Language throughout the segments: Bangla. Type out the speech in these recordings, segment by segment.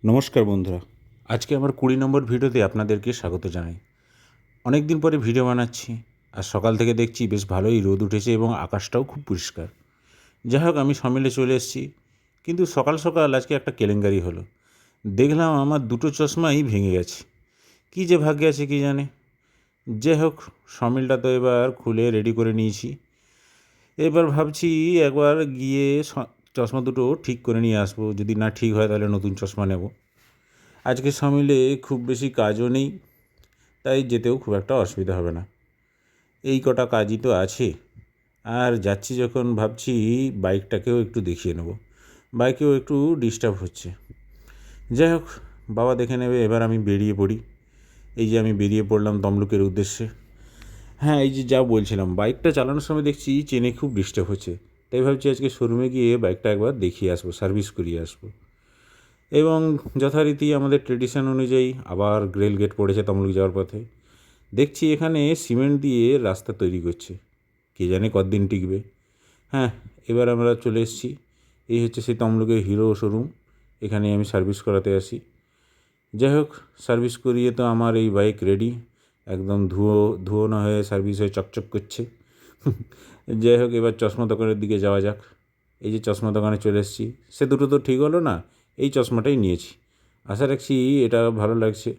নমস্কার বন্ধুরা, আজকে আমার 20 নম্বর ভিডিওতে আপনাদেরকে স্বাগত জানাই। অনেক দিন পরে ভিডিও বানাচ্ছি আর সকাল থেকে দেখছি বেশ ভালোই রোদ উঠেছে এবং আকাশটাও খুব পরিষ্কার। যাই হোক, আমি সমিলে চলে এসেছি, কিন্তু সকাল সকাল আজকে একটা কেলেঙ্কারি হলো। দেখলাম আমার দুটো চশমাই ভেঙে গেছে। কী যে ভাগ্যে আছে কী জানে। যাই হোক, সমিলটা তো এবার খুলে রেডি করে নিয়েছি। এবার ভাবছি একবার গিয়ে চশমা দুটো ঠিক করে নিয়ে আসবো। যদি না ঠিক হয় তাহলে নতুন চশমা নেব। আজকে সমিলে খুব বেশি কাজও নেই, তাই যেতেও খুব একটা অসুবিধা হবে না। এই কটা কাজই তো আছে। আর যাচ্ছি যখন ভাবছি বাইকটাকেও একটু দেখিয়ে নেব, বাইকেও একটু ডিস্টার্ব হচ্ছে। যাই হোক, বাবা দেখে নেবে। এবার আমি বেরিয়ে পড়ি। এই যে আমি বেরিয়ে পড়লাম তমলুকের উদ্দেশ্যে। হ্যাঁ, এই যে যা বলছিলাম, বাইকটা চালানোর সময় দেখছি চেনে খুব ডিস্টার্ব হচ্ছে, তাই ভাবছি আজকে শোরুমে গিয়ে বাইকটা একবার দেখিয়ে আসবো, সার্ভিস করিয়ে আসবো। এবং যথারীতি আমাদের ট্রেডিশন অনুযায়ী আবার রেল গেট পড়েছে তমলুক যাওয়ার পথে। দেখছি এখানে সিমেন্ট দিয়ে রাস্তা তৈরি করছে, কে জানে কতদিন টিকবে। হ্যাঁ, এবার আমরা চলে এসেছি। এই হচ্ছে সেই তমলুকের হিরো শোরুম, এখানে আমি সার্ভিস করাতে আসি। যাই হোক, সার্ভিস করিয়ে তো আমার এই বাইক রেডি, একদম ধুয়ো না হয়ে সার্ভিস হয়ে চকচক করছে। যাই হোক, এবার চশমা দোকানের দিকে যাওয়া যাক। এই যে চশমা দোকানে চলে এসেছি। সে দুটো তো ঠিক হলো না, এই চশমাটাই নিয়েছি। আশা রাখছি এটা ভালো লাগছে,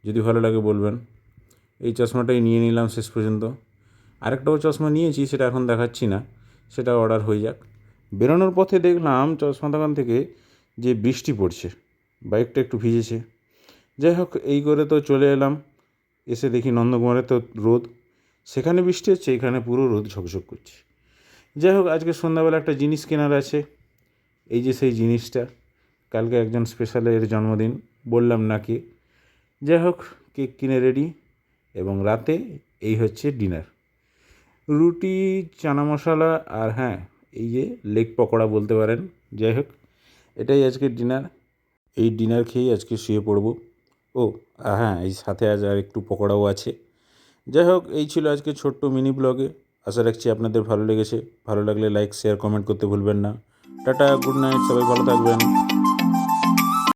যদি ভালো লাগে বলবেন। এই চশমাটাই নিয়ে নিলাম শেষ পর্যন্ত। আরেকটাও চশমা নিয়েছি, সেটা এখন দেখাচ্ছি না, সেটা অর্ডার হয়ে যাক। বেরোনোর পথে দেখলাম চশমা দোকান থেকে যে বৃষ্টি পড়ছে, বাইকটা একটু ভিজেছে। যাই হোক, এই করে তো চলে এলাম। এসে দেখি নন্দকুমারে তো রোদ, সেখানে বৃষ্টি হচ্ছে, এখানে পুরো রোদ ঝকঝক করছে। যাই হোক, আজকে সন্ধ্যাবেলা একটা জিনিস কেনার আছে। এই যে সেই জিনিসটা, কালকে একজন স্পেশালের জন্মদিন, বললাম না কি। যাই হোক, কেক কিনে রেডি, এবং রাতে এই হচ্ছে ডিনার। রুটি, চানা মশলা, আর হ্যাঁ, এই যে লেগ পকোড়া বলতে পারেন। যাই হোক, এটাই আজকে ডিনার। এই ডিনার খেয়েই আজকে শুয়ে পড়ব। ও হ্যাঁ, এই সাথে আজ আর একটু পকোড়াও আছে। যাই হোক, এই ছিল আজকে ছোট্ট মিনি ব্লগে। আশা রাখছি আপনাদের ভালো লেগেছে। ভালো লাগলে লাইক, শেয়ার, কমেন্ট করতে ভুলবেন না। টাটা, গুড নাইট, সবাই ভালো থাকবেন।